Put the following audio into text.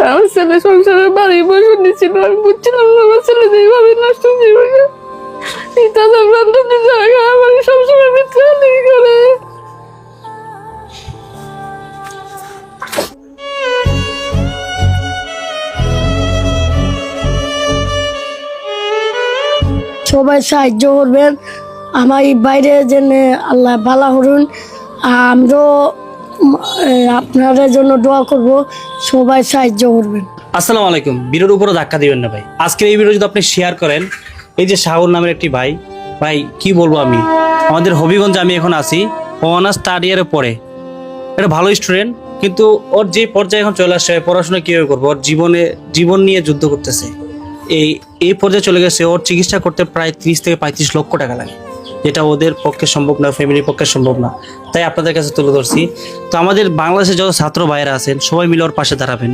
আমার ছেলে সংসারের বাড়ি বসে নিচ্ছিল, আমি বুঝছিলাম না আমার ছেলে যেভাবে নষ্ট জীবনে তাদের বান্ধবী জায়গা আমার সবসময় মিথ্যালি করে। সবাই সাহায্য করবেন আমার এই বাইরে যেন আল্লাহ ভালো করুন। আমরাও আপনাদের জন্য দোয়া করব, সবাই সাহায্য করবেন। আসসালামু আলাইকুম। ভিডিওর উপরে ধাক্কা দিবেন না ভাই। আজকের এই ভিডিও যদি আপনি শেয়ার করেন, এই যে শাহুর নামের একটি ভাই, ভাই কি বলবো আমি, আমাদের হবিগঞ্জে আমি এখন আছি, ও অনার্স থার্ড ইয়ারে পড়ে, এটা ভালো স্টুডেন্ট, কিন্তু ওর যে পর্যায়ে এখন চলে আসছে, পড়াশোনা কীভাবে করবো, ওর জীবন নিয়ে যুদ্ধ করতেছে। এই পর্যায়ে চলে গেছে, ওর চিকিৎসা করতে প্রায় 30 থেকে 35 লক্ষ টাকা লাগে, যেটা ওদের পক্ষে সম্ভব না, ফ্যামিলির পক্ষে সম্ভব না। তাই আপনাদের কাছে তুলে ধরছি। তো আমাদের বাংলাদেশে যত ছাত্র ভাইয়েরা আছেন সবাই মিলে ওর পাশে দাঁড়াবেন।